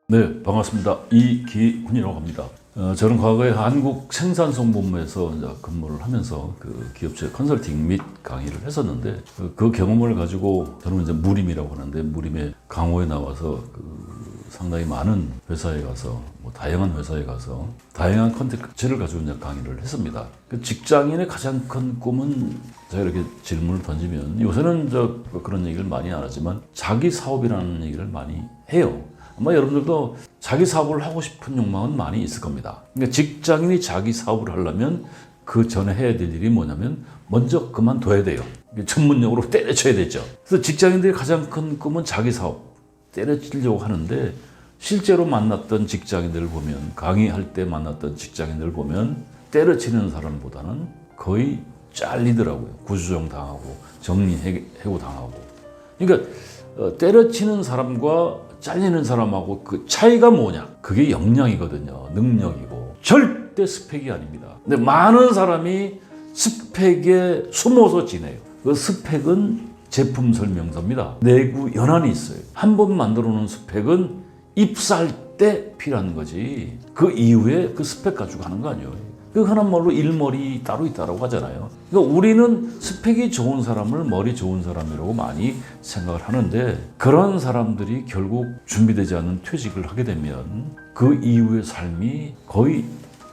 네, 반갑습니다. 이기훈이라고 합니다. 저는 과거에 한국생산성본부에서 이제 근무를 하면서 그 기업체 컨설팅 및 강의를 했었는데 그 경험을 가지고 저는 이제 무림이라고 하는데 무림의 강호에 나와서 상당히 많은 회사에 가서 다양한 회사에 가서 다양한 컨텐츠를 가지고 이제 강의를 했습니다. 그 직장인의 가장 큰 꿈은 제가 이렇게 질문을 던지면 요새는 그런 얘기를 많이 안 하지만 자기 사업이라는 얘기를 많이 해요. 아마 여러분들도 자기 사업을 하고 싶은 욕망은 많이 있을 겁니다. 그러니까 직장인이 자기 사업을 하려면 그 전에 해야 될 일이 뭐냐면 먼저 그만둬야 돼요. 전문용어로 때려쳐야 되죠. 그래서 직장인들의 가장 큰 꿈은 자기 사업, 때려치려고 하는데 실제로 만났던 직장인들을 보면 강의할 때 만났던 직장인들을 보면 때려치는 사람보다는 거의 잘리더라고요. 구조조정 당하고 정리해고 당하고. 그러니까 때려치는 사람과 잘리는 사람하고 그 차이가 뭐냐? 그게 역량이거든요. 능력이고. 절대 스펙이 아닙니다. 근데 많은 사람이 스펙에 숨어서 지내요. 그 스펙은 제품 설명서입니다. 내구 연한이 있어요. 한 번 만들어 놓은 스펙은 입사할 때 필요한 거지. 그 이후에 그 스펙 가지고 하는 거 아니에요. 그 흔한 말로 일머리 따로 있다라고 하잖아요. 그러니까 우리는 스펙이 좋은 사람을 머리 좋은 사람이라고 많이 생각을 하는데 그런 사람들이 결국 준비되지 않은 퇴직을 하게 되면 그 이후의 삶이 거의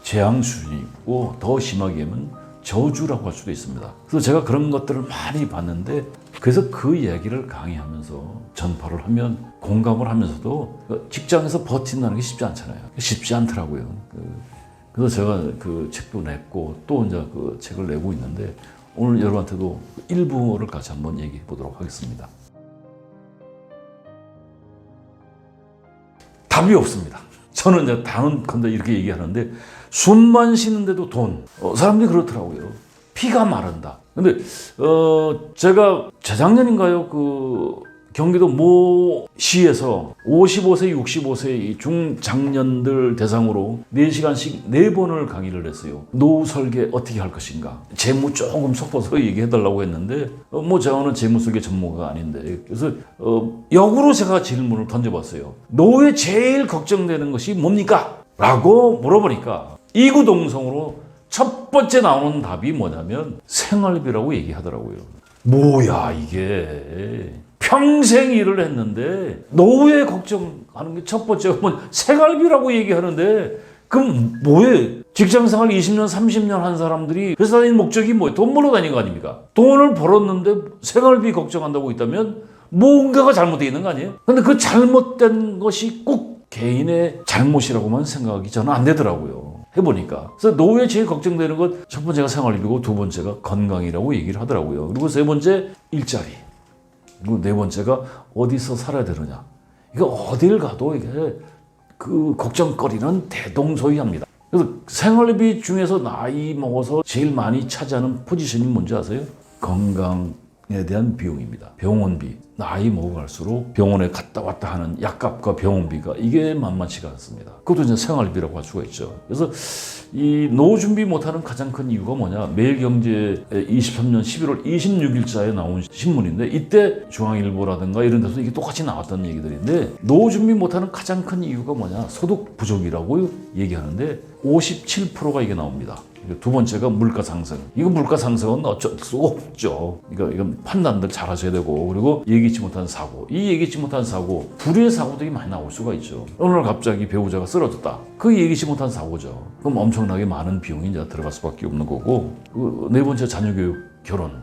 재앙 수준이고 더 심하게 하면 저주라고 할 수도 있습니다. 그래서 제가 그런 것들을 많이 봤는데 그래서 그 이야기를 강의하면서 전파를 하면 공감을 하면서도 직장에서 버틴다는 게 쉽지 않잖아요. 쉽지 않더라고요. 그래서 제가 그 책도 냈고 또 이제 그 책을 내고 있는데 오늘 여러분한테도 일부를 같이 한번 얘기해 보도록 하겠습니다. 답이 없습니다. 저는 이제 단언컨대 이렇게 얘기하는데 숨만 쉬는데도 돈. 사람들이 그렇더라고요. 피가 마른다. 근데 제가 재작년인가요? 경기도 모 시에서 55세, 65세 중장년들 대상으로 4시간씩 4번을 강의를 했어요. 노후 설계 어떻게 할 것인가. 재무 조금 섞어서 얘기해달라고 했는데 저는 재무 설계 전문가가 아닌데 그래서 역으로 제가 질문을 던져봤어요. 노후에 제일 걱정되는 것이 뭡니까? 라고 물어보니까 이구동성으로 첫 번째 나오는 답이 뭐냐면 생활비라고 얘기하더라고요. 뭐야 이게. 평생 일을 했는데 노후에 걱정하는 게 첫 번째가 생활비라고 얘기하는데 그럼 뭐예요? 직장생활 20년 30년 한 사람들이 회사 다니는 목적이 뭐예요? 돈 벌러 다니는 거 아닙니까? 돈을 벌었는데 생활비 걱정한다고 있다면 뭔가가 잘못되어 있는 거 아니에요? 근데 그 잘못된 것이 꼭 개인의 잘못이라고만 생각이 저는 안 되더라고요. 해보니까. 그래서 노후에 제일 걱정되는 것 첫 번째가 생활비고 두 번째가 건강이라고 얘기를 하더라고요. 그리고 세 번째 일자리. 그리고 네 번째가 어디서 살아야 되느냐. 이거 어딜 가도 이게 그 걱정거리는 대동소이합니다. 그래서 생활비 중에서 나이 먹어서 제일 많이 차지하는 포지션이 뭔지 아세요? 건강에 대한 비용입니다. 병원비. 나이 먹어갈수록 병원에 갔다 왔다 하는 약값과 병원비가 이게 만만치가 않습니다. 그것도 이제 생활비라고 할 수가 있죠. 그래서 이 노후 준비 못하는 가장 큰 이유가 뭐냐? 매일경제 23년 11월 26일자에 나온 신문인데 이때 중앙일보라든가 이런 데서 이게 똑같이 나왔던 얘기들인데 노후 준비 못하는 가장 큰 이유가 뭐냐? 소득 부족이라고 얘기하는데 57%가 이게 나옵니다. 두 번째가 물가 상승. 이거 물가 상승은 어쩔 수가 없죠. 이건 판단들 잘 하셔야 되고 그리고 예기치 못한 사고. 이 예기치 못한 사고, 불의의 사고들이 많이 나올 수가 있죠. 어느 날 갑자기 배우자가 쓰러졌다. 그 예기치 못한 사고죠. 그럼 엄청나게 많은 비용이 이제 들어갈 수밖에 없는 거고. 네 번째 자녀 교육, 결혼.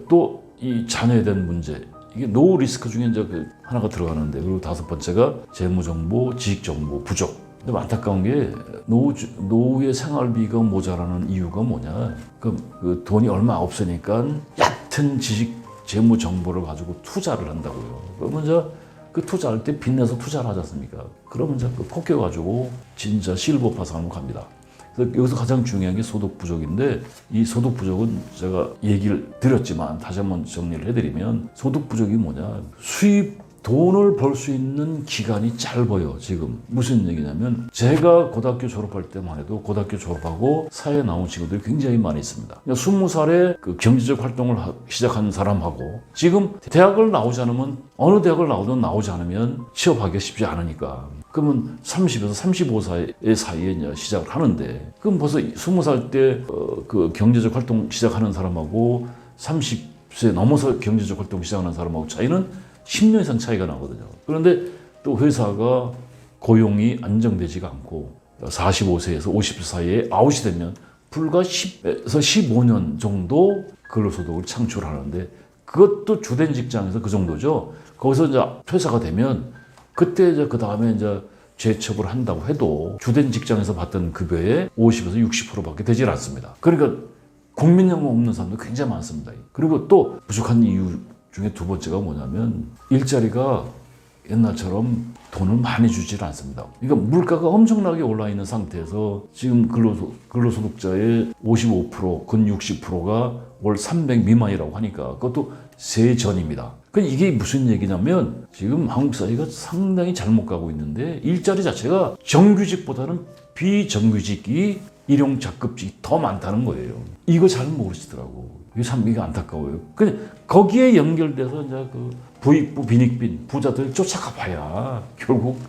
또 이 자녀에 대한 문제. 이게 노후 리스크 중에 이제 하나가 들어가는데 그리고 다섯 번째가 재무 정보, 지식 정보 부족. 근데 안타까운 게 노후의 생활비가 모자라는 이유가 뭐냐? 그 돈이 얼마 없으니까 얕은 지식 재무 정보를 가지고 투자를 한다고요. 그러면 이제 그 투자할 때 빚내서 투자를 하지 않습니까? 그러면 이제 꺾여가지고 진짜 실버파산으로 갑니다. 그래서 여기서 가장 중요한 게 소득 부족인데 이 소득 부족은 제가 얘기를 드렸지만 다시 한번 정리를 해드리면 소득 부족이 뭐냐? 돈을 벌 수 있는 기간이 짧아요. 지금 무슨 얘기냐면 제가 고등학교 졸업할 때만 해도 고등학교 졸업하고 사회에 나온 친구들이 굉장히 많이 있습니다. 20살에 그 경제적 활동을 시작한 사람하고 지금 대학을 나오지 않으면 어느 대학을 나오든 나오지 않으면 취업하기가 쉽지 않으니까 그러면 30에서 35세 사이에 이제 시작을 하는데, 그럼 벌써 20살 때 그 경제적 활동 시작하는 사람하고 30세 넘어서 경제적 활동 시작하는 사람하고 차이는 10년 이상 차이가 나거든요. 그런데 또 회사가 고용이 안정되지가 않고 45세에서 50세 사이에 아웃이 되면 불과 10에서 15년 정도 근로소득을 창출하는데, 그것도 주된 직장에서 그 정도죠. 거기서 이제 퇴사가 되면 그때 이제 그 다음에 이제 재취업을 한다고 해도 주된 직장에서 받던 급여의 50에서 60%밖에 되질 않습니다. 그러니까 국민연금 없는 사람도 굉장히 많습니다. 그리고 또 부족한 이유 중에 두 번째가 뭐냐면, 일자리가 옛날처럼 돈을 많이 주질 않습니다. 그러니까 물가가 엄청나게 올라 있는 상태에서 지금 근로소득자의 55%, 근 60%가 월 300 미만이라고 하니까 그것도 세전입니다. 이게 무슨 얘기냐면, 지금 한국 사회가 상당히 잘못 가고 있는데, 일자리 자체가 정규직보다는 비정규직이 일용작급직이 더 많다는 거예요. 이거 잘 모르시더라고. 이게 안타까워요. 근데 거기에 연결돼서 이제 그 부익부 빈익빈 부자들 쫓아가 봐야 결국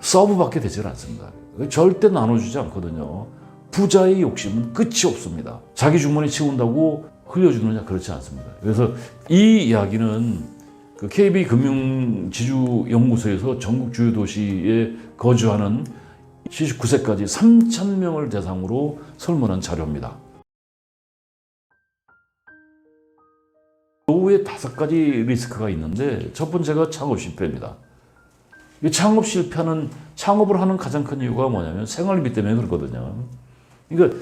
서브밖에 되질 않습니다. 절대 나눠주지 않거든요. 부자의 욕심은 끝이 없습니다. 자기 주머니 채운다고 흘려주느냐, 그렇지 않습니다. 그래서 이 이야기는 그 KB금융지주연구소에서 전국 주요 도시에 거주하는 79세까지 3,000명을 대상으로 설문한 자료입니다. 노후에 5가지 리스크가 있는데, 첫 번째가 창업 실패입니다. 이 창업을 하는 가장 큰 이유가 뭐냐면 생활비 때문에 그렇거든요. 그러니까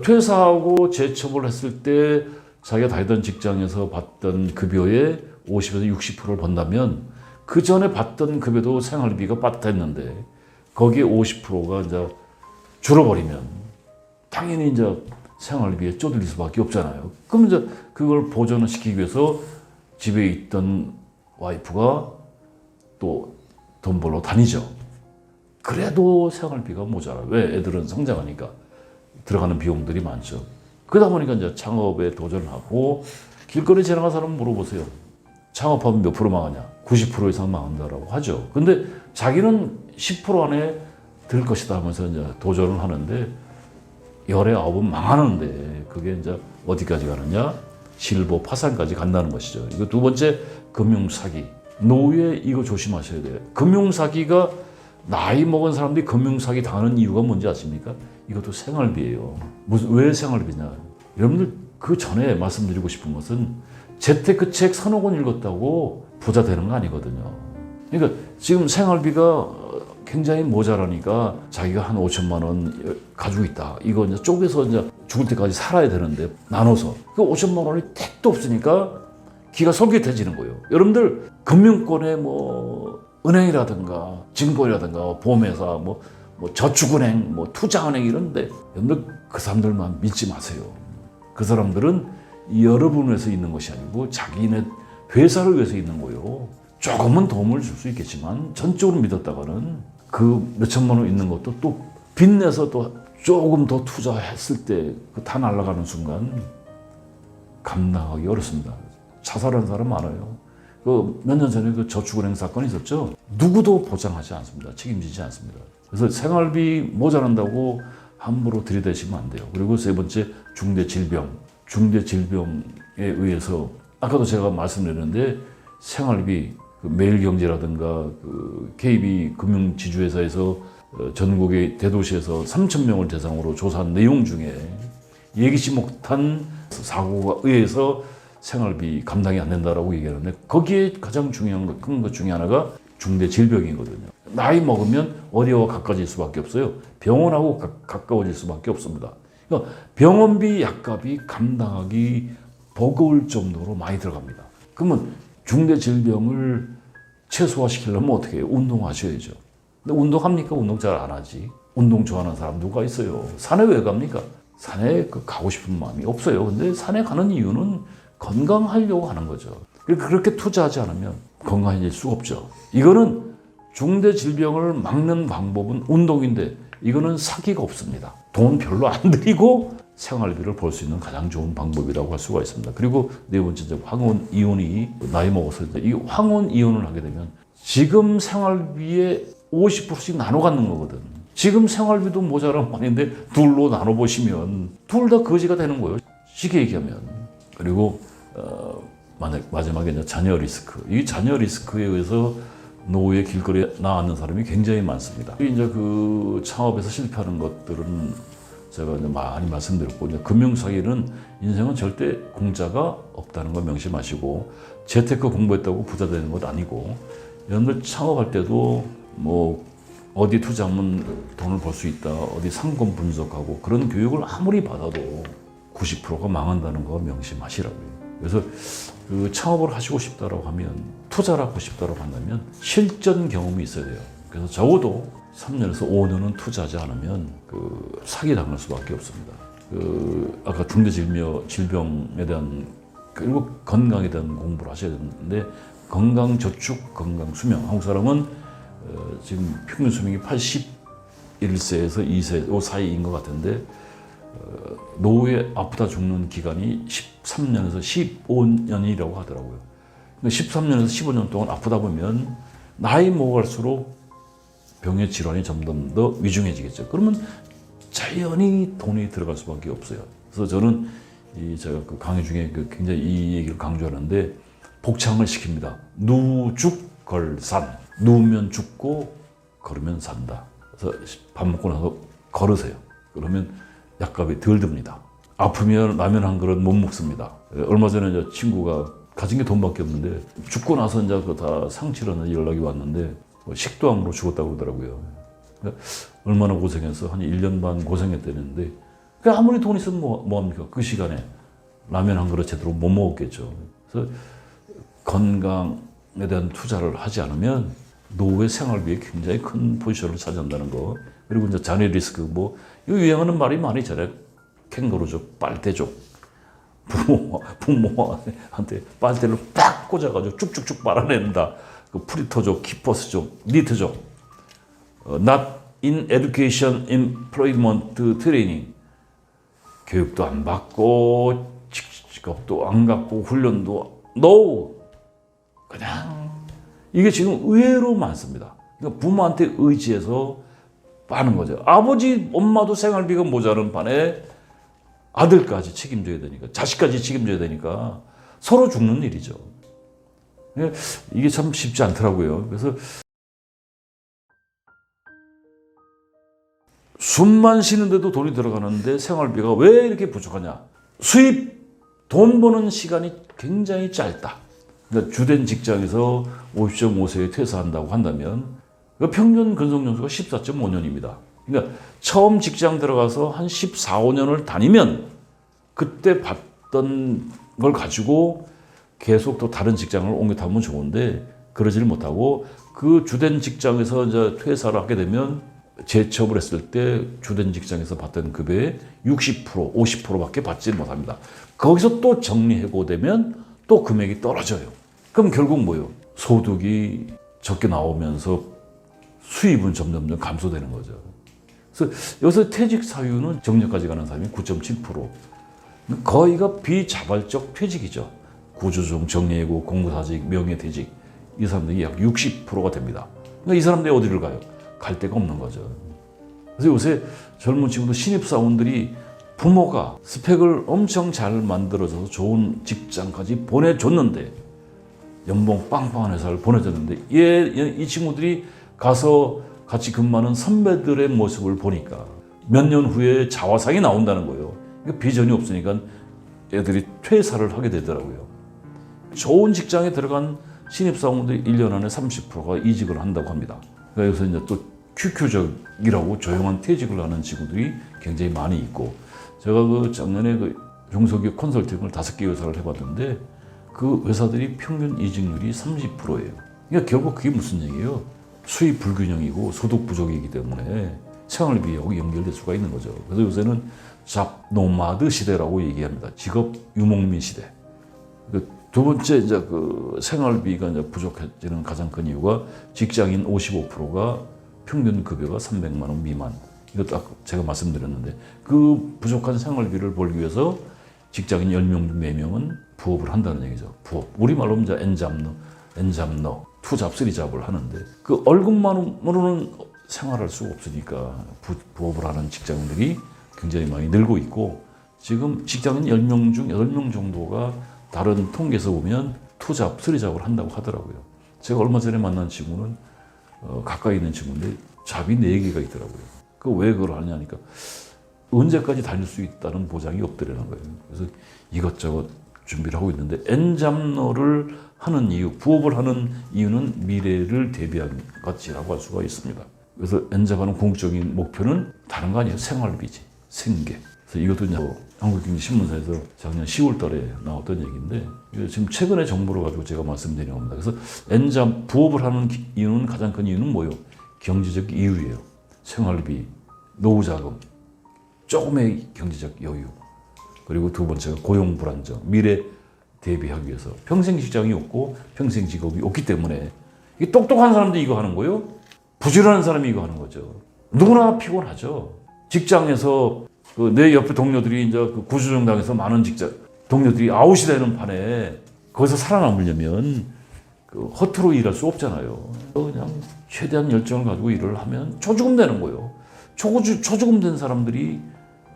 퇴사하고 재취업을 했을 때 자기가 다니던 직장에서 받던 급여의 50에서 60%를 번다면, 그 전에 받던 급여도 생활비가 빠듯했는데 거기에 50%가 이제 줄어버리면 당연히 이제 생활비에 쪼들릴 수밖에 없잖아요. 그럼 이제 그걸 보전을 시키기 위해서 집에 있던 와이프가 또 돈 벌러 다니죠. 그래도 생활비가 모자라요. 왜? 애들은 성장하니까 들어가는 비용들이 많죠. 그러다 보니까 이제 창업에 도전하고, 길거리 지나가는 사람 물어보세요. 창업하면 몇 프로 망하냐? 90% 이상 망한다라고 하죠. 근데 자기는 10% 안에 들 것이다 하면서 이제 도전을 하는데, 열의 9은 망하는데, 그게 이제 어디까지 가느냐? 실버 파산까지 간다는 것이죠. 이거 두 번째, 금융사기. 노후에 이거 조심하셔야 돼요. 금융사기가, 나이 먹은 사람들이 금융사기 당하는 이유가 뭔지 아십니까? 이것도 생활비예요. 왜 생활비냐? 여러분들 그 전에 말씀드리고 싶은 것은, 재테크책 서너 권 읽었다고 부자 되는 거 아니거든요. 그러니까 지금 생활비가 굉장히 모자라니까 자기가 한 5천만 원 가지고 있다. 이거 이제 쪼개서 이제 죽을 때까지 살아야 되는데, 나눠서 그 5천만 원이 택도 없으니까 기가 솔깃해지는 거예요. 여러분들 금융권에 뭐 은행이라든가 증권이라든가 보험회사, 뭐 저축은행, 뭐 투자은행 이런데, 여러분들 그 사람들만 믿지 마세요. 그 사람들은 여러분을 위해서 있는 것이 아니고 자기네 회사를 위해서 있는 거예요. 조금은 도움을 줄 수 있겠지만 전적으로 믿었다가는 그 몇천만 원 있는 것도 또 빚내서 또 조금 더 투자했을 때 그 다 날아가는 순간 감당하기 어렵습니다. 자살한 사람 많아요. 그 몇 년 전에 그 저축은행 사건이 있었죠. 누구도 보장하지 않습니다. 책임지지 않습니다. 그래서 생활비 모자란다고 함부로 들이대시면 안 돼요. 그리고 세 번째, 중대질병에 의해서 아까도 제가 말씀드렸는데, 생활비, 그 매일경제라든가 그 KB 금융지주회사에서 전국의 대도시에서 3,000명을 대상으로 조사한 내용 중에 예기치 못한 사고가 의해서 생활비 감당이 안 된다라고 얘기하는데, 거기에 가장 중요한 큰 것 중에 하나가 중대질병이거든요. 나이 먹으면 어디와 가까워질 수밖에 없어요. 병원하고 가까워질 수밖에 없습니다. 그러니까 병원비, 약값이 감당하기 버거울 정도로 많이 들어갑니다. 그러면 중대질병을 최소화시키려면 어떻게 해요? 운동하셔야죠. 근데 운동합니까? 운동 잘 안 하지. 운동 좋아하는 사람 누가 있어요? 산에 왜 갑니까? 산에 가고 싶은 마음이 없어요. 근데 산에 가는 이유는 건강하려고 하는 거죠. 그렇게 투자하지 않으면 건강해질 수가 없죠. 이거는 중대질병을 막는 방법은 운동인데, 이거는 사기가 없습니다. 돈 별로 안 들이고 생활비를 벌 수 있는 가장 좋은 방법이라고 할 수가 있습니다. 그리고 네 번째, 황혼 이혼이 나이 먹었을 때 이 황혼 이혼을 하게 되면 지금 생활비에 50%씩 나눠 갖는 거거든. 지금 생활비도 모자란 판인데 둘로 나눠 보시면 둘 다 거지가 되는 거예요. 쉽게 얘기하면. 그리고 마지막에 이제 자녀 리스크. 이 자녀 리스크에 의해서 노후의 길거리에 나앉는 사람이 굉장히 많습니다. 이제 그 창업에서 실패하는 것들은 제가 이제 많이 말씀드렸고, 이제 금융사기는 인생은 절대 공짜가 없다는 거 명심하시고, 재테크 공부했다고 부자 되는 것 아니고, 여러분들 창업할 때도 뭐 어디 투자하면 돈을 벌 수 있다, 어디 상권 분석하고 그런 교육을 아무리 받아도 90%가 망한다는 거 명심하시라고요. 그래서 그 창업을 하시고 싶다라고 하면, 투자를 하고 싶다라고 한다면 실전 경험이 있어야 돼요. 그래서 적어도 3년에서 5년은 투자하지 않으면 그 사기 당할 수밖에 없습니다. 그 아까 중대질병에 대한, 그리고 건강에 대한 공부를 하셔야 되는데, 건강 저축, 건강 수명. 한국 사람은 지금 평균 수명이 81세에서 2세 사이인 것 같은데, 노후에 아프다 죽는 기간이 13년에서 15년이라고 하더라고요. 13년에서 15년 동안 아프다 보면 나이 먹을수록 병의 질환이 점점 더 위중해지겠죠. 그러면 자연히 돈이 들어갈 수밖에 없어요. 그래서 저는 제가 그 강의 중에 굉장히 이 얘기를 강조하는데, 복창을 시킵니다. 누죽걸산. 누우면 죽고 걸으면 산다. 그래서 밥 먹고 나서 걸으세요. 그러면 약값이 덜 듭니다. 아프면 라면 한 그릇 못 먹습니다. 얼마 전에 이제 친구가 가진 게 돈밖에 없는데, 죽고 나서 이제 그 다 상치라는 연락이 왔는데 식도암으로 죽었다고 그러더라고요. 그러니까 얼마나 고생해서 한 1년 반 고생했다는데, 그러니까 아무리 돈 있으면 뭐합니까? 그 시간에 라면 한 그릇 제대로 못 먹었겠죠. 그래서 건강에 대한 투자를 하지 않으면 노후의 생활비에 굉장히 큰 포지션을 차지한다는 거. 그리고 이제 자녀 리스크, 뭐 이거 유행하는 말이 많이 있잖아요. 캥거루족, 빨대족. 부모한테 빨대를 빡 꽂아가지고 쭉쭉쭉 빨아낸다. 그 프리터족, 키퍼스족, 니트족. Not in education, employment training. 교육도 안 받고, 직업도 안 갖고, 훈련도 no. 그냥 이게 지금 의외로 많습니다. 그러니까 부모한테 의지해서 빠는 거죠. 아버지, 엄마도 생활비가 모자란 판에 아들까지 책임져야 되니까, 자식까지 책임져야 되니까 서로 죽는 일이죠. 이게 참 쉽지 않더라고요. 그래서 숨만 쉬는데도 돈이 들어가는데 생활비가 왜 이렇게 부족하냐? 돈 버는 시간이 굉장히 짧다. 그러니까 주된 직장에서 50.5세에 퇴사한다고 한다면 평균 근속연수가 14.5년입니다. 그러니까 처음 직장 들어가서 한 14, 5년을 다니면 그때 받던 걸 가지고 계속 또 다른 직장을 옮겨 타면 좋은데, 그러지를 못하고 그 주된 직장에서 이제 퇴사를 하게 되면 재취업을 했을 때 주된 직장에서 받던 급여의 60%, 50%밖에 받지 못합니다. 거기서 또 정리해고되면 또 금액이 떨어져요. 그럼 결국 뭐예요? 소득이 적게 나오면서 수입은 점점 감소되는 거죠. 그래서 여기서 퇴직 사유는 정년까지 가는 사람이 9.7%. 거의가 비자발적 퇴직이죠. 구조조정, 정리해고, 공무사직, 명예퇴직. 이 사람들이 약 60%가 됩니다. 그러니까 이 사람들이 어디를 가요? 갈 데가 없는 거죠. 그래서 요새 젊은 친구들, 신입사원들이 부모가 스펙을 엄청 잘 만들어줘서 좋은 직장까지 보내줬는데, 연봉 빵빵한 회사를 보내줬는데, 이 친구들이 가서 같이 근무하는 선배들의 모습을 보니까 몇 년 후에 자화상이 나온다는 거예요. 그러니까 비전이 없으니까 애들이 퇴사를 하게 되더라고요. 좋은 직장에 들어간 신입사원들이 1년 안에 30%가 이직을 한다고 합니다. 그러니까 여기서 이제 또 큐큐적이라고 조용한 퇴직을 하는 친구들이 굉장히 많이 있고, 제가 그 작년에 그 중소기업 컨설팅을 5개 회사를 해봤는데, 그 회사들이 평균 이직률이 30%예요. 그러니까 결국 그게 무슨 얘기예요? 수입 불균형이고 소득 부족이기 때문에 생활비하고 연결될 수가 있는 거죠. 그래서 요새는 잡 노마드 시대라고 얘기합니다. 직업 유목민 시대. 두 번째, 이제 그 생활비가 이제 부족해지는 가장 큰 이유가 직장인 55%가 평균 급여가 300만 원 미만. 이것도 아까 제가 말씀드렸는데, 그 부족한 생활비를 벌기 위해서 직장인 10명 중 4명은 부업을 한다는 얘기죠. 부업. 우리말로 이제 엔잡러. 투잡, 쓰리잡을 하는데 그 월급만으로는 생활할 수가 없으니까 부업을 하는 직장인들이 굉장히 많이 늘고 있고 지금 직장인 10명 중 8명 정도가 다른 통계에서 보면 투잡, 쓰리잡을 한다고 하더라고요. 제가 얼마 전에 만난 친구는 가까이 있는 친구인데 잡이 4개가 있더라고요. 왜 그걸 하냐니까 언제까지 다닐 수 있다는 보장이 없더라는 거예요. 그래서 이것저것 준비를 하고 있는데 엔잡러를 하는 이유, 부업을 하는 이유는 미래를 대비한 것이라고 할 수가 있습니다. 그래서 엔잡하는 궁극적인 목표는 다른 거 아니에요. 생활비지, 생계. 그래서 이것도 이제 한국경제신문사에서 작년 10월 달에 나왔던 얘기인데 지금 최근에 정보를 가지고 제가 말씀드리는 겁니다. 그래서 엔잡 부업을 하는 이유는 가장 큰 이유는 뭐예요? 경제적 이유예요. 생활비, 노후자금, 조금의 경제적 여유. 그리고 두 번째가 고용 불안정, 미래 대비하기 위해서 평생 직장이 없고 평생 직업이 없기 때문에 이 똑똑한 사람들이 이거 하는 거예요. 부지런한 사람이 이거 하는 거죠. 누구나 피곤하죠. 직장에서 내 옆에 동료들이 이제 구조정당에서 많은 직장 동료들이 아웃이 되는 판에 거기서 살아남으려면 허투루 일할 수 없잖아요. 그냥 최대한 열정을 가지고 일을 하면 초죽음 되는 거예요. 초죽음 된 사람들이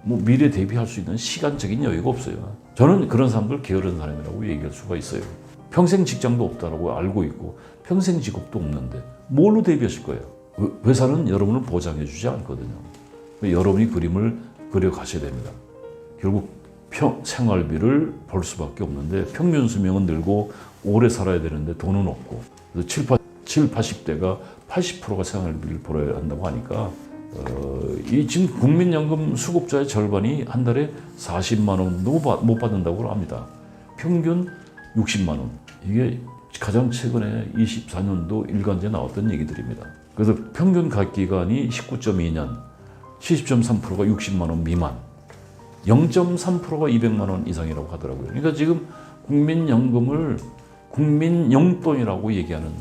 미래 대비할 수 있는 시간적인 여유가 없어요. 저는 그런 사람들 게으른 사람이라고 얘기할 수가 있어요. 평생 직장도 없다라고 알고 있고 평생 직업도 없는데 뭘로 대비하실 거예요? 회사는 여러분을 보장해 주지 않거든요. 여러분이 그림을 그려 가셔야 됩니다. 결국 생활비를 벌 수밖에 없는데 평균 수명은 늘고 오래 살아야 되는데 돈은 없고 80대가 80%가 생활비를 벌어야 한다고 하니까 이 지금 국민연금 수급자의 절반이 한 달에 40만 원도 못 받는다고 합니다. 평균 60만 원. 이게 가장 최근에 24년도 일간지에 나왔던 얘기들입니다. 그래서 평균 가입 기간이 19.2년, 70.3%가 60만 원 미만, 0.3%가 200만 원 이상이라고 하더라고요. 그러니까 지금 국민연금을 국민용돈이라고 얘기하는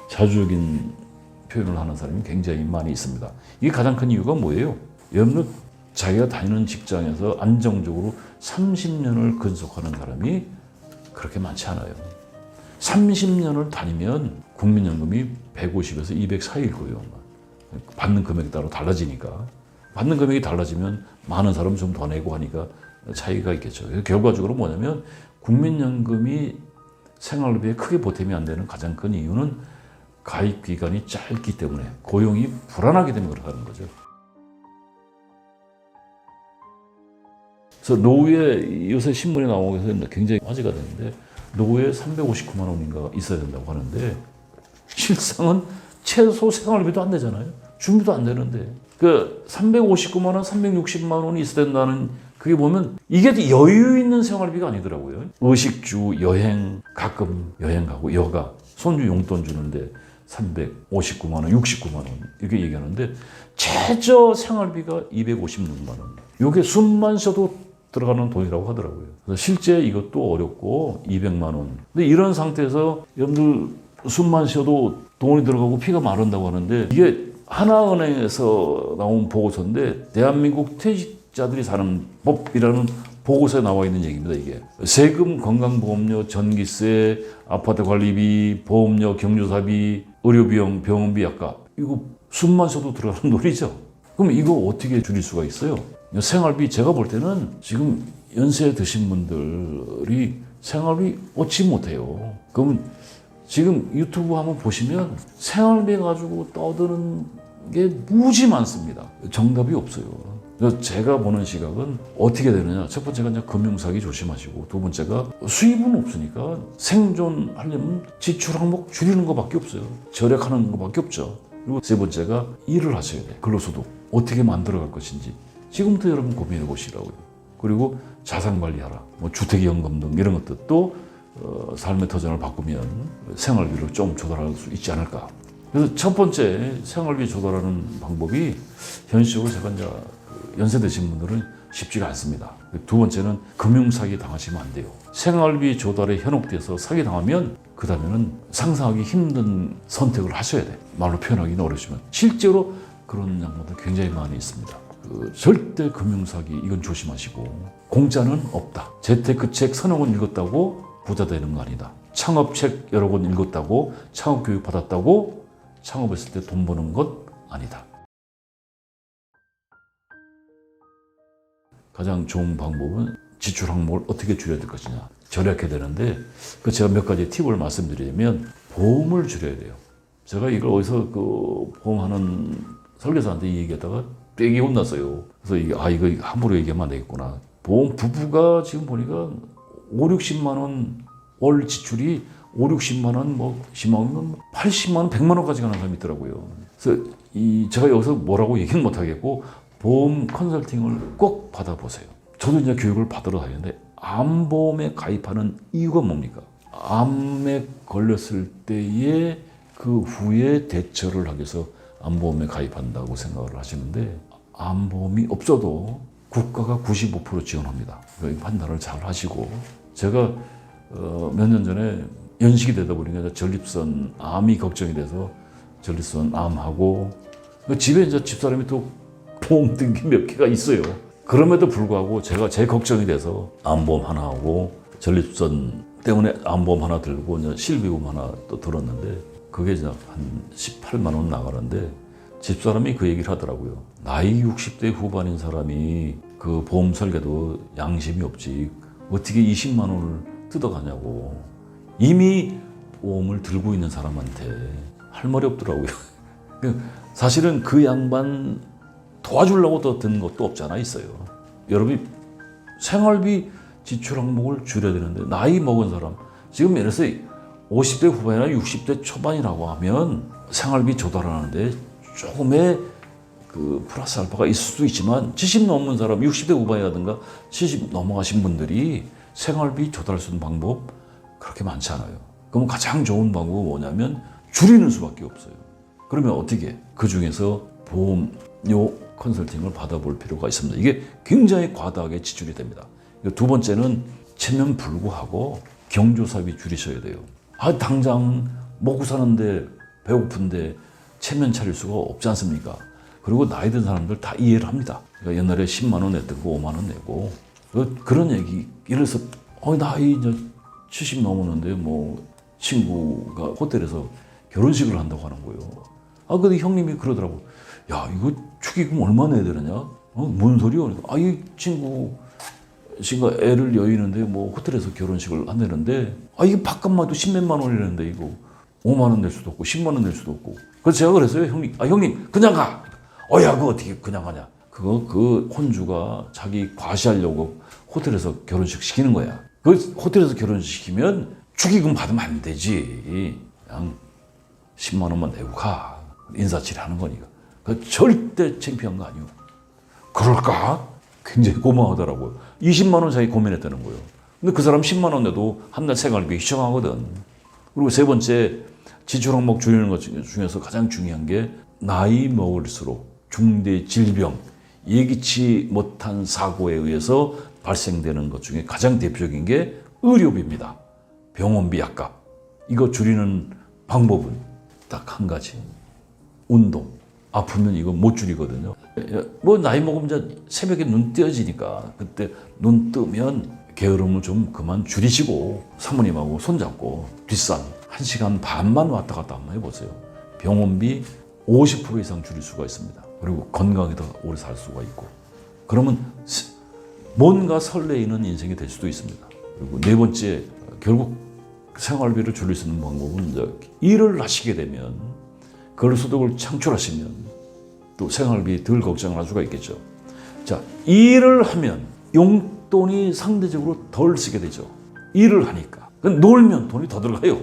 자주적인 표현을 하는 사람이 굉장히 많이 있습니다. 이게 가장 큰 이유가 뭐예요? 여러분 자기가 다니는 직장에서 안정적으로 30년을 근속하는 사람이 그렇게 많지 않아요. 30년을 다니면 국민연금이 150에서 200 사이일 거예요. 받는 금액에 따라 달라지니까. 받는 금액이 달라지면 많은 사람 좀 더 내고 하니까 차이가 있겠죠. 결과적으로 뭐냐면 국민연금이 생활비에 크게 보탬이 안 되는 가장 큰 이유는 가입 기간이 짧기 때문에 고용이 불안하기 때문에 그렇다는 거죠. 그래서 노후에 요새 신문에 나오고 해서 굉장히 화제가 되는데 노후에 359만 원인가 있어야 된다고 하는데 실상은 최소 생활비도 안 되잖아요. 준비도 안 되는데 그 359만 원, 360만 원이 있어야 된다는 그게 보면 이게 여유 있는 생활비가 아니더라고요. 의식주, 여행, 가끔 여행 가고 여가, 손주 용돈 주는데 359만 원, 69만 원 이렇게 얘기하는데 최저 생활비가 256만 원. 이게 숨만 쉬어도 들어가는 돈이라고 하더라고요. 그래서 실제 이것도 어렵고 200만 원. 근데 이런 상태에서 여러분들 숨만 쉬어도 돈이 들어가고 피가 마른다고 하는데 이게 하나은행에서 나온 보고서인데 대한민국 퇴직자들이 사는 법이라는 보고서에 나와 있는 얘기입니다. 이게 세금, 건강보험료, 전기세, 아파트 관리비, 보험료, 경조사비, 의료비용, 병원비 약값 이거 숨만 쉬어도 들어가는 돈이죠. 그럼 이거 어떻게 줄일 수가 있어요? 생활비 제가 볼 때는 지금 연세 드신 분들이 생활비 얻지 못해요. 그러면 지금 유튜브 한번 보시면 생활비 가지고 떠드는 게 무지 많습니다. 정답이 없어요. 그래서 제가 보는 시각은 어떻게 되느냐. 첫 번째가 이제 금융사기 조심하시고 두 번째가 수입은 없으니까 생존하려면 지출 항목 줄이는 것밖에 없어요. 절약하는 것밖에 없죠. 그리고 세 번째가 일을 하셔야 돼요. 근로소득 어떻게 만들어갈 것인지 지금부터 여러분 고민해 보시라고요. 그리고 자산관리하라. 주택연금 등 이런 것들도 삶의 터전을 바꾸면 생활비를 좀 조달할 수 있지 않을까. 그래서 첫 번째 생활비 조달하는 방법이 현실적으로 제가 이제 연세 드신 분들은 쉽지가 않습니다. 두 번째는 금융사기 당하시면 안 돼요. 생활비 조달에 현혹돼서 사기 당하면 그 다음에는 상상하기 힘든 선택을 하셔야 돼. 말로 표현하기는 어렵지만 실제로 그런 양반들 굉장히 많이 있습니다. 절대 금융사기 이건 조심하시고 공짜는 없다. 재테크책 3권 읽었다고 부자 되는 거 아니다. 창업책 여러 권 읽었다고 창업교육 받았다고 창업했을 때 돈 버는 것 아니다. 가장 좋은 방법은 지출 항목을 어떻게 줄여야 될 것이냐. 절약해야 되는데 제가 몇 가지 팁을 말씀드리면 보험을 줄여야 돼요. 제가 이걸 어디서 보험하는 설계사한테 얘기하다가 되게 혼났어요. 그래서 이거 함부로 얘기하면 안 되겠구나. 보험 부부가 지금 보니까 5, 60만 원 월 지출이 5, 60만 원, 심하면 80만 원, 100만 원까지 가는 사람이 있더라고요. 그래서 제가 여기서 뭐라고 얘기는 못 하겠고 보험 컨설팅을 꼭 받아보세요. 저도 이제 교육을 받으러 다니는데 암보험에 가입하는 이유가 뭡니까? 암에 걸렸을 때에 그 후에 대처를 하기 위해서 암보험에 가입한다고 생각을 하시는데 암보험이 없어도 국가가 95% 지원합니다. 그러니까 판단을 잘 하시고 제가 몇 년 전에 연식이 되다 보니까 전립선 암이 걱정이 돼서 전립선 암하고 집에 이제 집사람이 또 보험 든 게 몇 개가 있어요. 그럼에도 불구하고 제가 제 걱정이 돼서 암보험 하나 하고 전립선 때문에 암보험 하나 들고 이제 실비보험 하나 또 들었는데 그게 이제 한 18만 원 나가는데 집사람이 그 얘기를 하더라고요. 나이 60대 후반인 사람이 그 보험 설계도 양심이 없지 어떻게 20만 원을 뜯어가냐고. 이미 보험을 들고 있는 사람한테 할 말이 없더라고요. 사실은 그 양반 도와주려고 더 든 것도 없잖아 있어요. 여러분이 생활비 지출 항목을 줄여야 되는데 나이 먹은 사람 지금 예를 들어서 50대 후반이나 60대 초반이라고 하면 생활비 조달하는데 조금의 플러스 알파가 있을 수도 있지만 70 넘은 사람 60대 후반이라든가 70 넘어가신 분들이 생활비 조달할 수 있는 방법 그렇게 많지 않아요. 그럼 가장 좋은 방법은 뭐냐면 줄이는 수밖에 없어요. 그러면 어떻게? 그 중에서 보험료 컨설팅을 받아볼 필요가 있습니다. 이게 굉장히 과다하게 지출이 됩니다. 두 번째는 체면 불구하고 경조사비 줄이셔야 돼요. 당장 먹고 사는데 배고픈데 체면 차릴 수가 없지 않습니까? 그리고 나이 든 사람들 다 이해를 합니다. 그러니까 옛날에 10만 원 냈던 거 5만 원 내고 그런 얘기. 예를 들어서 나이 이제 70 넘었는데 친구가 호텔에서 결혼식을 한다고 하는 거예요. 근데 형님이 그러더라고. 야, 이거 축의금 얼마 내야 되느냐? 뭔 소리야? 이 친구가 애를 여의는데 호텔에서 결혼식을 한다는데 이게 밥값만 해도 10몇만 원이라는데 이거 5만 원 낼 수도 없고 10만 원 낼 수도 없고. 그래서 제가 그랬어요. 형님 그냥 가. 야, 그거 어떻게 그냥 가냐? 그 혼주가 자기 과시하려고 호텔에서 결혼식 시키는 거야. 그 호텔에서 결혼식 시키면 축의금 받으면 안 되지. 그냥 10만 원만 내고 가. 인사치레 하는 거니까. 절대 창피한 거 아니오. 그럴까? 굉장히 고마워하더라고요. 20만 원 자기 고민했다는 거예요. 근데 그 사람 10만 원 내도 한 달 생활비 희청하거든. 그리고 세 번째 지출 항목 줄이는 것 중에서 가장 중요한 게 나이 먹을수록 중대 질병, 예기치 못한 사고에 의해서 발생되는 것 중에 가장 대표적인 게 의료비입니다. 병원비 약값. 이거 줄이는 방법은 딱 한 가지. 운동. 아프면 이거 못 줄이거든요. 나이 먹으면 이제 새벽에 눈 띄어지니까 그때 눈 뜨면 게으름을 좀 그만 줄이시고 사모님하고 손잡고 뒷산 1시간 반만 왔다 갔다 한번 해보세요. 병원비 50% 이상 줄일 수가 있습니다. 그리고 건강에 더 오래 살 수가 있고 그러면 뭔가 설레이는 인생이 될 수도 있습니다. 그리고 네 번째, 결국 생활비를 줄일 수 있는 방법은 이제 일을 하시게 되면 근로소득을 창출하시면 또 생활비 덜 걱정을 할 수가 있겠죠. 자, 일을 하면 용돈이 상대적으로 덜 쓰게 되죠. 일을 하니까. 놀면 돈이 더 들어가요.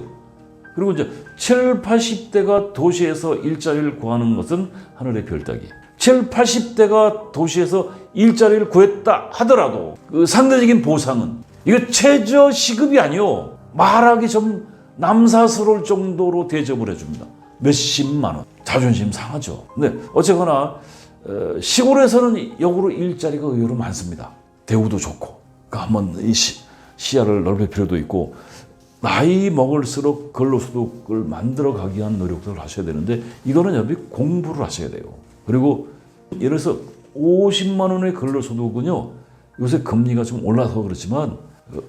그리고 이제 7, 80대가 도시에서 일자리를 구하는 것은 하늘의 별따기. 7, 80대가 도시에서 일자리를 구했다 하더라도 그 상대적인 보상은 이거 최저 시급이 아니요. 말하기 좀 남사스러울 정도로 대접을 해줍니다. 몇십만 원. 자존심 상하죠. 근데 어쨌거나 시골에서는 역으로 일자리가 의외로 많습니다. 대우도 좋고. 그러니까 한번 이 시야를 넓힐 필요도 있고 나이 먹을수록 근로소득을 만들어가기 위한 노력들을 하셔야 되는데 이거는 여러분이 공부를 하셔야 돼요. 그리고 예를 들어서 50만 원의 근로소득은요. 요새 금리가 좀 올라서 그렇지만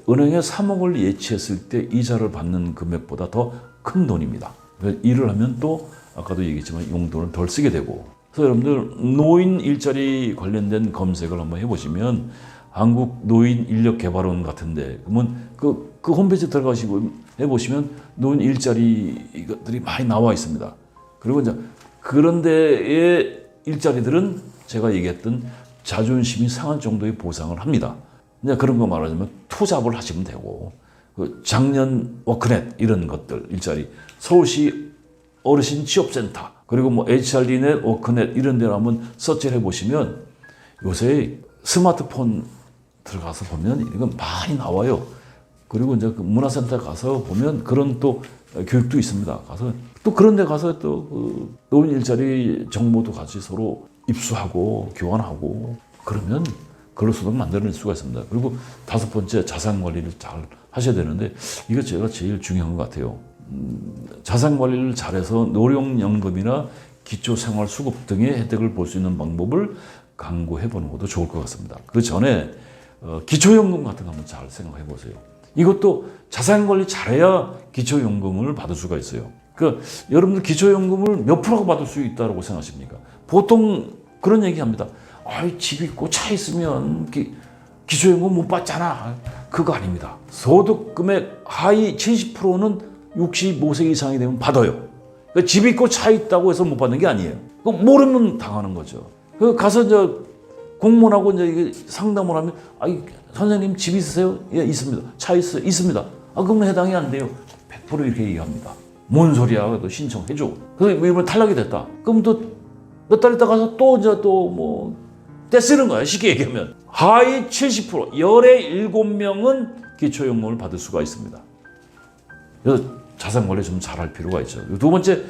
은행에 3억을 예치했을 때 이자를 받는 금액보다 더 큰 돈입니다. 일을 하면 또 아까도 얘기했지만 용돈을 덜 쓰게 되고, 그래서 여러분들 노인 일자리 관련된 검색을 한번 해보시면 한국 노인 인력 개발원 같은데 그러면 그 홈페이지 들어가시고 해보시면 노인 일자리들이 많이 나와 있습니다. 그리고 이제 그런 데의 일자리들은 제가 얘기했던 자존심이 상할 정도의 보상을 합니다. 이제 그런 거 말하자면 투잡을 하시면 되고, 그 작년 워크넷 이런 것들 일자리, 서울시 어르신 취업센터, 그리고 뭐 HRD넷, 워크넷 이런 데를 한번 서치를 해보시면 요새 스마트폰 들어가서 보면 이건 많이 나와요. 그리고 이제 그 문화센터 가서 보면 그런 또 교육도 있습니다. 가서 또 그런 데 가서 또 그 노인 일자리 정보도 같이 서로 입수하고 교환하고 그러면 근로소득 만들어낼 수가 있습니다. 그리고 5번째, 자산 관리를 잘 하셔야 되는데 이거 제가 제일 중요한 것 같아요. 자산 관리를 잘해서 노령연금이나 기초생활수급 등의 혜택을 볼 수 있는 방법을 강구해 보는 것도 좋을 것 같습니다. 그 전에 기초연금 같은 거 한번 잘 생각해 보세요. 이것도 자산 관리 잘해야 기초연금을 받을 수가 있어요. 그 여러분들 기초연금을 몇 프로가 받을 수 있다고 생각하십니까? 보통 그런 얘기합니다. 집 있고 차 있으면 기초연금 못 받잖아. 그거 아닙니다. 소득 금액 하위 70%는 65세 이상이 되면 받아요. 그러니까 집 있고 차 있다고 해서 못 받는 게 아니에요. 모르면 당하는 거죠. 가서 이제 공무원하고 이제 상담을 하면, 선생님 집 있으세요? 예, 있습니다. 차 있어요? 있습니다. 그러면 해당이 안 돼요. 100% 이렇게 얘기합니다. 뭔 소리야? 그래도 신청해줘. 그래서 이번에 탈락이 됐다. 그럼 또 몇 달 있다 가서 또 이제 떼쓰는 거야. 쉽게 얘기하면. 하위 70%, 열의 7명은 기초연금을 받을 수가 있습니다. 그래서 자산 관리 좀 잘할 필요가 있죠. 두 번째,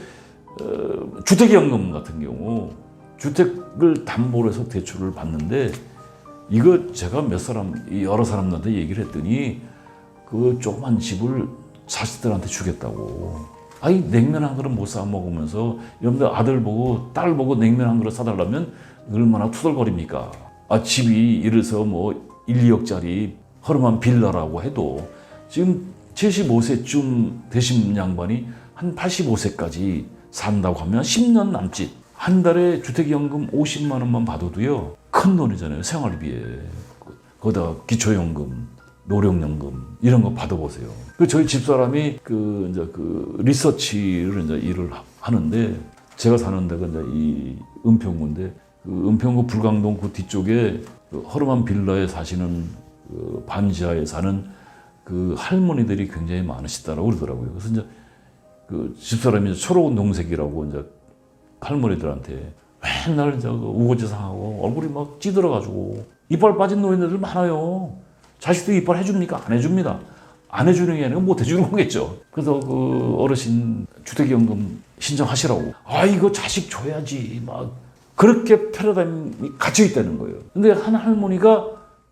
주택연금 같은 경우 주택을 담보로 해서 대출을 받는데 이거 제가 여러 사람들한테 얘기를 했더니 그 조그만 집을 자식들한테 주겠다고. 냉면 한 그릇 못 사 먹으면서 여러분들 아들 보고 딸 보고 냉면 한 그릇 사달라면 얼마나 투덜거립니까? 집이 이래서 1, 2억짜리 허름한 빌라라고 해도 지금 75세쯤 되신 양반이 한 85세까지 산다고 하면 10년 남짓. 한 달에 주택연금 50만 원만 받아도요, 큰 돈이잖아요. 생활비에. 거기다가 기초연금, 노령연금 이런 거 받아보세요. 저희 집사람이 리서치를 이제 일을 하는데, 제가 사는 데가 이제 이 은평구인데, 은평구 불광동 그 뒤쪽에 허름한 빌라에 사시는 반지하에 사는 그 할머니들이 굉장히 많으시다라고 그러더라고요. 그래서 이제 집사람이 초록 농색이라고 이제 할머니들한테 맨날 이제 우거지상하고 얼굴이 막 찌들어가지고 이빨 빠진 노인들 많아요. 자식들 이빨 해줍니까? 안 해줍니다. 안 해주는 게 아니라 못 해주는 거겠죠. 그래서 어르신 주택연금 신청하시라고. 이거 자식 줘야지. 그렇게 패러다임이 갇혀 있다는 거예요. 근데 한 할머니가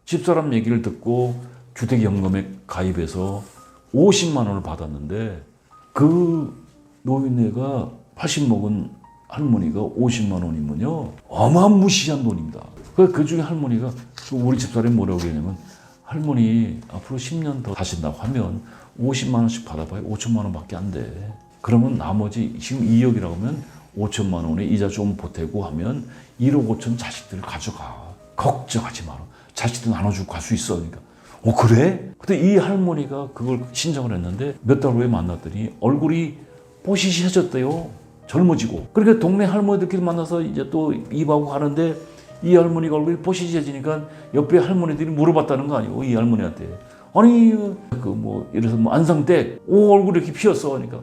집사람 얘기를 듣고 주택연금에 가입해서 50만 원을 받았는데 그 노인네가 80 먹은 할머니가 50만 원이면요, 어마무시한 돈입니다. 그 중에 할머니가 우리 집사람이 뭐라고 했냐면, 할머니 앞으로 10년 더 사신다고 하면 50만 원씩 받아봐야 5천만 원밖에 안 돼. 그러면 나머지 지금 2억이라고 하면 5천만 원에 이자 좀 보태고 하면 1억 5천 자식들 가져가. 걱정하지 마라. 자식들 나눠주고 갈 수 있어. 그러니까 그래? 근데 이 할머니가 그걸 신청을 했는데 몇 달 후에 만났더니 얼굴이 뽀시시해졌대요. 젊어지고. 그러니까 동네 할머니들끼리 만나서 이제 또 입하고 가는데 이 할머니가 얼굴이 뽀시시해지니까 옆에 할머니들이 물어봤다는 거 아니고 이 할머니한테, 이래서 안상댁 얼굴이 이렇게 피었어. 그러니까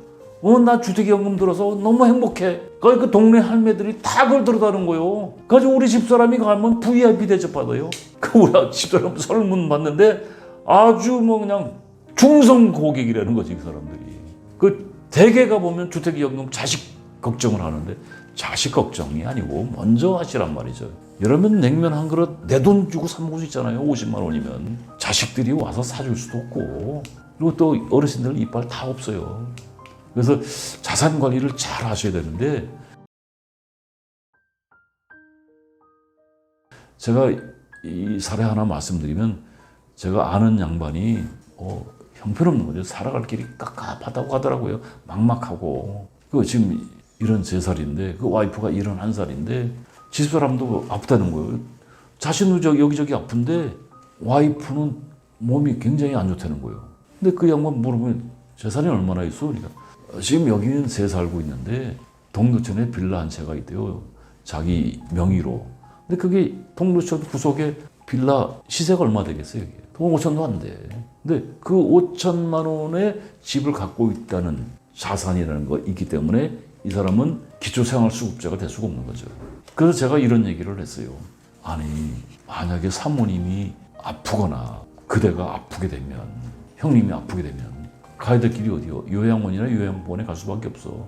나 주택연금 들어서 너무 행복해. 그 동네 할매들이 다 그걸 들었다는 거예요. 그래서 우리 집사람이 가면 VIP 대접 받아요. 우리 집사람 설문 받는데 아주 그냥 중성 고객이라는 거지, 그 사람들이. 대개 가보면 주택연금 자식 걱정을 하는데 자식 걱정이 아니고 먼저 하시란 말이죠. 여러분 냉면 한 그릇 내 돈 주고 사 먹을 수 있잖아요. 50만 원이면. 자식들이 와서 사줄 수도 없고, 그리고 또 어르신들 이빨 다 없어요. 그래서 자산 관리를 잘 하셔야 되는데, 제가 이 사례 하나 말씀드리면, 제가 아는 양반이 형편없는 거죠. 살아갈 길이 깝깝하다고 하더라고요. 막막하고. 지금 73살인데 그 와이프가 71살인데 집사람도 아프다는 거예요. 자신도 여기저기 아픈데 와이프는 몸이 굉장히 안 좋다는 거예요. 근데 그 양반 물어보면 재산이 얼마나 있어? 그러니까 지금 여기는 새 살고 있는데 동두천에 빌라 한 채가 있대요. 자기 명의로. 근데 그게 동두천 구석에 빌라 시세가 얼마 되겠어요? 이게. 돈 5천도 안 돼. 근데 그 5천만 원의 집을 갖고 있다는 자산이라는 거 있기 때문에 이 사람은 기초생활수급자가 될 수가 없는 거죠. 그래서 제가 이런 얘기를 했어요. 아니, 만약에 사모님이 아프거나 그대가 아프게 되면, 형님이 아프게 되면 가야 될 길이 어디요? 요양원이나 요양병원에 갈 수밖에 없어.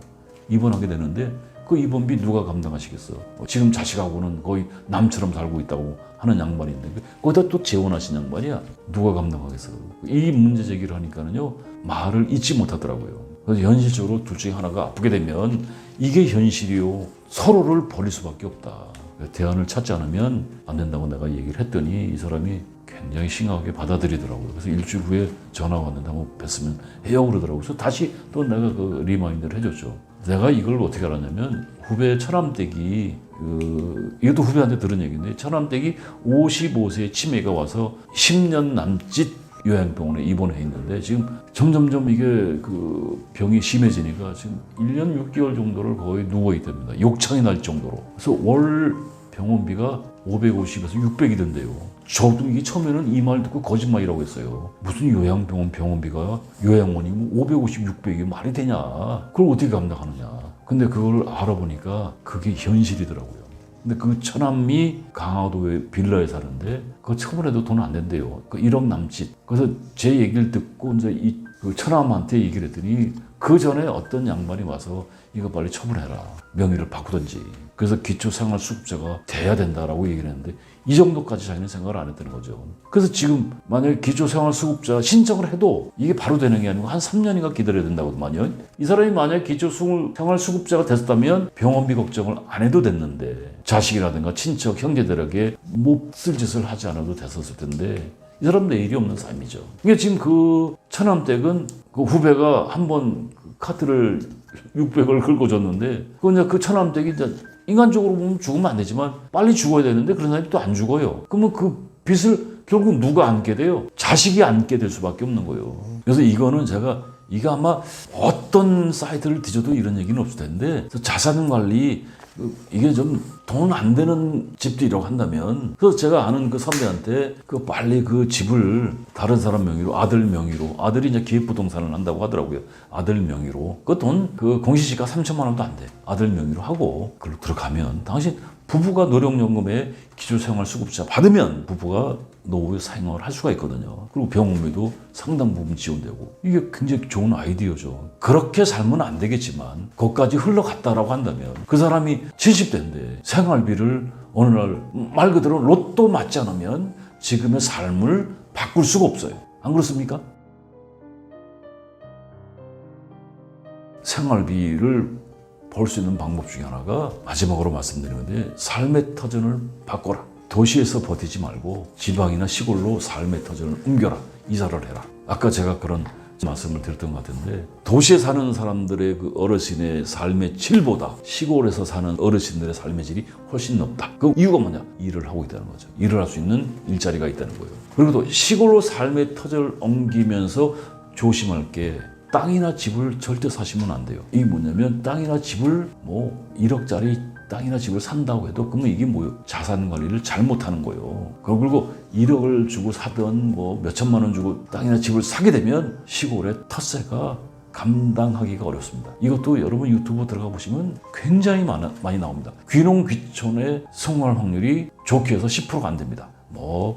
입원하게 되는데 그 입원비 누가 감당하시겠어? 지금 자식하고는 거의 남처럼 살고 있다고 하는 양반인데 거기다 또 재혼하신 양반이야. 누가 감당하겠어? 이 문제 제기를 하니까는요 말을 잊지 못하더라고요. 그래서 현실적으로 둘 중에 하나가 아프게 되면 이게 현실이요. 서로를 버릴 수밖에 없다. 대안을 찾지 않으면 안 된다고 내가 얘기를 했더니 이 사람이 굉장히 심하게 받아들이더라고요. 그래서 일주일 후에 전화가 왔는데 한번 뵀으면 해요 그러더라고요. 그래서 다시 또 내가 그 리마인드를 해줬죠. 내가 이걸 어떻게 알았냐면 후배 처남댁이 이것도 후배한테 들은 얘기인데 처남댁이 55세의 치매가 와서 10년 남짓 요양병원에 입원해 있는데 지금 점점점 이게 그 병이 심해지니까 지금 1년 6개월 정도를 거의 누워 있답니다. 욕창이 날 정도로. 그래서 월 병원비가 550에서 600이 된대요. 저도 이게 처음에는 이 말 듣고 거짓말이라고 했어요. 무슨 요양병원 병원비가 요양원이면 550, 600이 말이 되냐. 그걸 어떻게 감당하느냐. 근데 그걸 알아보니까 그게 현실이더라고요. 근데 그 처남이 강화도의 빌라에 사는데 그거 처분해도 돈 안 된대요. 그 1억 남짓. 그래서 제 얘기를 듣고 이제 그 처남한테 얘기를 했더니 그 전에 어떤 양반이 와서 이거 빨리 처분해라. 명의를 바꾸든지. 그래서 기초생활수급자가 돼야 된다라고 얘기를 했는데 이 정도까지 자기는 생각을 안 했다는 거죠. 그래서 지금 만약에 기초생활수급자 신청을 해도 이게 바로 되는 게 아니고 한 3년인가 기다려야 된다고만요. 이 사람이 만약에 기초생활수급자가 됐다면 병원비 걱정을 안 해도 됐는데 자식이라든가 친척, 형제들에게 몹쓸 짓을 하지 않아도 됐었을 텐데 이 사람 내일이 없는 삶이죠. 이게 지금 그 처남댁은 그 후배가 한번 카드를 600을 긁어줬는데 그 처남댁이 이제 인간적으로 보면 죽으면 안 되지만 빨리 죽어야 되는데 그런 사람이 또 안 죽어요. 그러면 그 빚을 결국 누가 안게 돼요? 자식이 안게 될 수밖에 없는 거예요. 그래서 이거는 제가 이게 아마 어떤 사이트를 뒤져도 이런 얘기는 없을 텐데 자산 관리 이게 좀 돈 안 되는 집들이라고 한다면 그래서 제가 아는 그 선배한테 그 빨리 그 집을 다른 사람 명의로 아들 명의로 아들이 이제 기획부동산을 한다고 하더라고요. 아들 명의로 그 돈 그 공시지가 3천만 원도 안 돼. 아들 명의로 하고 그걸로 들어가면 당신 부부가 노령연금에 기초생활수급자 받으면 부부가 노후에 생활을 할 수가 있거든요. 그리고 병원비도 상당 부분 지원되고 이게 굉장히 좋은 아이디어죠. 그렇게 살면 안 되겠지만 거기까지 흘러갔다라고 한다면 그 사람이 70대인데 생활비를 어느 날 말 그대로 로또 맞지 않으면 지금의 삶을 바꿀 수가 없어요. 안 그렇습니까? 생활비를 벌 수 있는 방법 중에 하나가 마지막으로 말씀드리는데 삶의 터전을 바꿔라. 도시에서 버티지 말고 지방이나 시골로 삶의 터전을 옮겨라. 이사를 해라. 아까 제가 그런 말씀을 드렸던 것 같은데 도시에 사는 사람들의 그 어르신의 삶의 질보다 시골에서 사는 어르신들의 삶의 질이 훨씬 높다. 그 이유가 뭐냐? 일을 하고 있다는 거죠. 일을 할 수 있는 일자리가 있다는 거예요. 그리고 또 시골로 삶의 터전을 옮기면서 조심할 게 땅이나 집을 절대 사시면 안 돼요. 이게 뭐냐면 땅이나 집을 1억짜리 땅이나 집을 산다고 해도 그러면 이게 뭐예요? 자산 관리를 잘못하는 거예요. 그리고 1억을 주고 사든 몇천만 원 주고 땅이나 집을 사게 되면 시골의 텃세가 감당하기가 어렵습니다. 이것도 여러분 유튜브 들어가 보시면 굉장히 많이 나옵니다. 귀농귀촌의 성공할 확률이 좋게 해서 10%가 안 됩니다.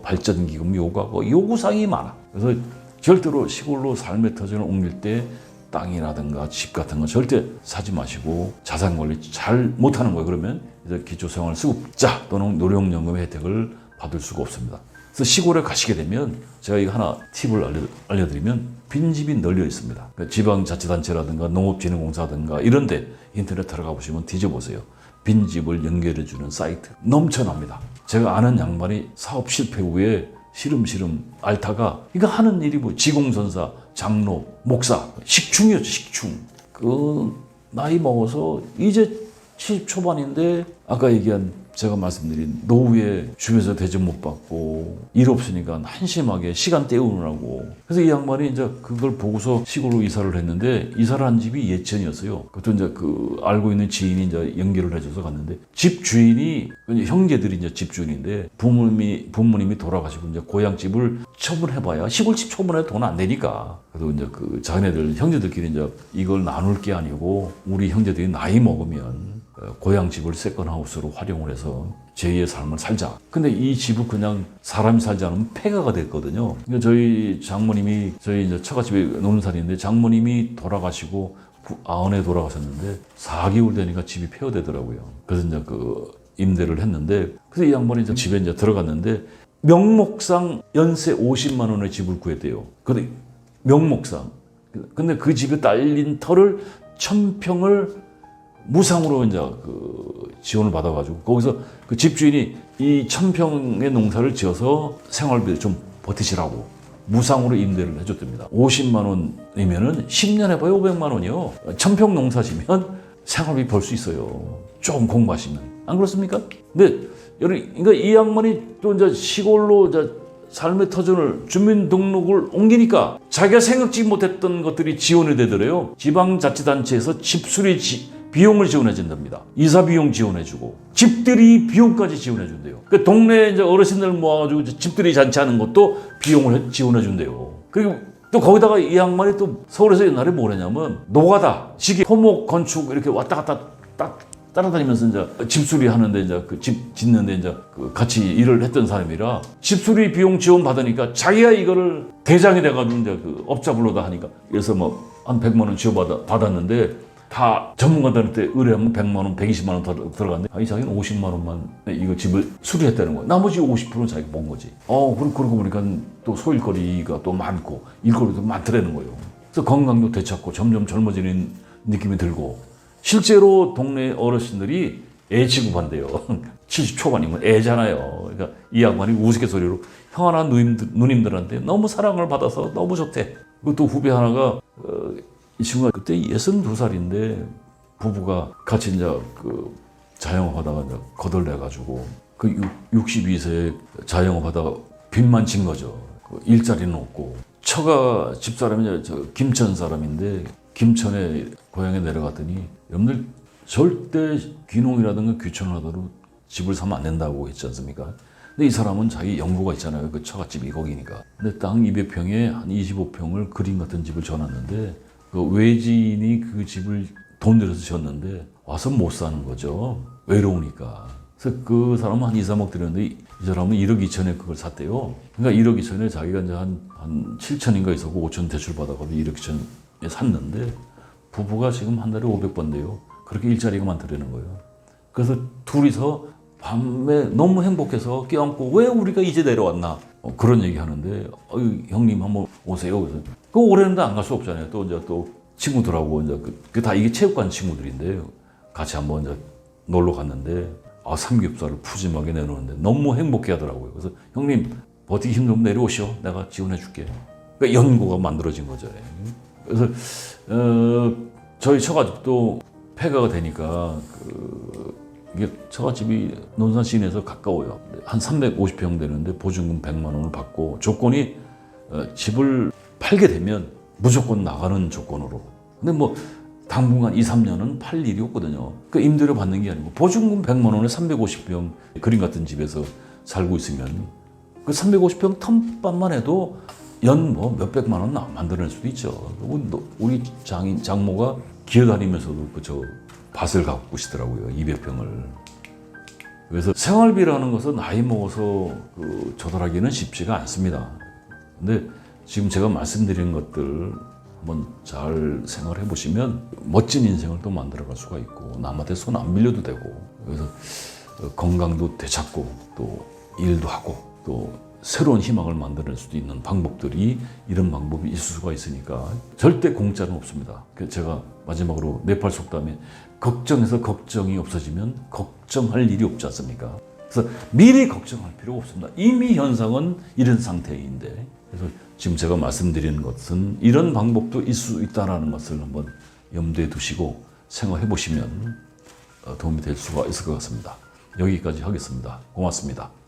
발전기금 요구사항이 많아. 그래서 절대로 시골로 삶의 터전을 옮길 때 땅이라든가 집 같은 거 절대 사지 마시고 자산 관리 잘 못하는 거예요. 그러면 이제 기초생활수급자 또는 노령연금의 혜택을 받을 수가 없습니다. 그래서 시골에 가시게 되면 제가 이거 하나 팁을 알려드리면 빈집이 널려 있습니다. 그러니까 지방자치단체라든가 농업진흥공사든가 이런 데 인터넷 들어가 보시면 뒤져보세요. 빈집을 연결해주는 사이트 넘쳐납니다. 제가 아는 양반이 사업 실패 후에 시름시름 앓다가 이거 하는 일이 뭐 지공선사, 장로, 목사, 식충이었죠. 식충. 그 나이 먹어서 이제 70 초반인데 아까 얘기한 제가 말씀드린 노후에 주변에서 대접 못 받고 일 없으니까 한심하게 시간 때우느라고. 그래서 이 양반이 이제 그걸 보고서 시골로 이사를 했는데 이사를 한 집이 예천이었어요. 그것도 이제 그 알고 있는 지인이 이제 연결을 해줘서 갔는데 집 주인이 형제들이 이제 집 주인인데 부모님이 돌아가시고 이제 고향 집을 처분해봐야 시골집 처분해 돈 안 되니까. 그래도 이제 그 자기네들 형제들끼리 이제 이걸 나눌 게 아니고 우리 형제들이 나이 먹으면 고향 집을 세컨하우스로 활용을 해서 제2의 삶을 살자. 근데 이 집을 그냥 사람이 살지 않으면 폐가가 됐거든요. 그러니까 저희 장모님이 저희 이제 처갓집에 노는 살인데 장모님이 돌아가시고 아흔에 돌아가셨는데 4개월 되니까 집이 폐허되더라고요. 그래서 이제 그 임대를 했는데 그래서 이 양반이 이제 집에 이제 들어갔는데 명목상 연세 50만 원의 집을 구했대요. 근데 명목상. 근데 그 집에 딸린 터를 1000평을 무상으로 이제 그 지원을 받아가지고 거기서 그 집주인이 이 1000평의 농사를 지어서 생활비를 좀 버티시라고 무상으로 임대를 해줬답니다. 50만 원이면은 10년 해봐야 500만 원이요. 1000평 농사지면 생활비 벌 수 있어요. 조금 공부하시면. 안 그렇습니까? 근데 그러니까 이 양반이 또 이제 시골로 이제 삶의 터전을 주민등록을 옮기니까 자기가 생각지 못했던 것들이 지원이 되더래요. 지방자치단체에서 집수리 비용을 지원해 준답니다. 이사 비용 지원해주고 집들이 비용까지 지원해 준대요. 그 동네 이제 어르신들 모아가지고 집들이 잔치하는 것도 비용을 지원해 준대요. 그리고 또 거기다가 이 양반이 또 서울에서 옛날에 뭐랬냐면 노가다, 시계, 토목, 건축 이렇게 왔다 갔다 딱 따라다니면서 이제 집수리 하는데 이제 그 집 짓는데 이제 그 같이 일을 했던 사람이라 집수리 비용 지원 받으니까 자기가 이거를 대장이 돼가지고 이제 그 업자 불러다 하니까 그래서 뭐 한 100만 원 지원 받았는데 다 전문가들한테 의뢰하면 100만 원, 120만 원 들어갔는데 아니 자기는 50만 원만 이거 집을 수리했다는 거야. 나머지 50%는 자기가 본 거지. 그러고 보니까 또 소일거리가 또 많고 일거리도 많더라는 거예요. 그래서 건강도 되찾고 점점 젊어지는 느낌이 들고 실제로 동네 어르신들이 애 취급한대요. 70 초반이면 애잖아요. 그러니까 이 양반이 우스갯소리로 형아나 누님들한테 너무 사랑을 받아서 너무 좋대. 그리고 또 후배 하나가 이 친구가 그때 62살인데 부부가 같이 이제 그 자영업 하다가 이제 거덜내가지고 그 62세에 자영업 하다가 빚만 진 거죠. 그 일자리는 없고 처가 집사람이 저 김천 사람인데 김천에 고향에 내려갔더니 여러분들 절대 귀농이라든가 귀촌을 하더라도 집을 사면 안 된다고 했지 않습니까? 근데 이 사람은 자기 연고가 있잖아요. 그 처갓집이 거기니까. 근데 땅 200평에 한 25평을 그림 같은 집을 지어놨는데 그 외지인이 그 집을 돈 들여서 지었는데 와서 못 사는 거죠. 외로우니까. 그래서 그 사람은 한 2, 3억 들였는데 이 사람은 1억 2천에 그걸 샀대요. 그러니까 1억 2천에 자기가 이제 한 7천인가 있었고 5천 대출 받아가지고 1억 2천에 샀는데 부부가 지금 한 달에 500번대요. 그렇게 일자리가 많더라는 거예요. 그래서 둘이서 밤에 너무 행복해서 껴안고 왜 우리가 이제 내려왔나 그런 얘기 하는데 형님 한번 오세요. 그래서 그 올해는 안 갈 수 없잖아요. 또 이제 또 친구들하고 이제 그 다 이게 체육관 친구들인데 같이 한번 이제 놀러 갔는데 삼겹살을 푸짐하게 내놓는데 너무 행복해 하더라고요. 그래서 형님 버티기 힘들면 내려오시오. 내가 지원해 줄게. 그러니까 연고가 만들어진 거죠. 그래서 저희 처가집도 폐가가 되니까 이게 처갓집이 논산 시내에서 가까워요. 한 350평 되는데 보증금 100만 원을 받고 조건이 집을 팔게 되면 무조건 나가는 조건으로. 근데 뭐 당분간 2, 3년은 팔 일이 없거든요. 그 임대료 받는 게 아니고 보증금 100만 원에 350평 그림 같은 집에서 살고 있으면 그 350평 텀밥만 해도 연 뭐 몇백만 원 만들어낼 수도 있죠. 우리 장모가 기어다니면서도 그저 밭을 갖고 계시더라고요. 200평을. 그래서 생활비라는 것은 나이 먹어서 조달하기는 쉽지가 않습니다. 근데 지금 제가 말씀드린 것들 한번 잘 생각해 보시면 멋진 인생을 또 만들어갈 수가 있고 남한테 손 안 빌려도 되고 그래서 건강도 되찾고 또 일도 하고 또 새로운 희망을 만들어낼 수도 있는 방법들이 이런 방법이 있을 수가 있으니까 절대 공짜는 없습니다. 제가 마지막으로 네팔 속담에 걱정해서 걱정이 없어지면 걱정할 일이 없지 않습니까? 그래서 미리 걱정할 필요가 없습니다. 이미 현상은 이런 상태인데, 그래서 지금 제가 말씀드리는 것은 이런 방법도 있을 수 있다는 것을 한번 염두에 두시고 생각해 보시면 도움이 될 수가 있을 것 같습니다. 여기까지 하겠습니다. 고맙습니다.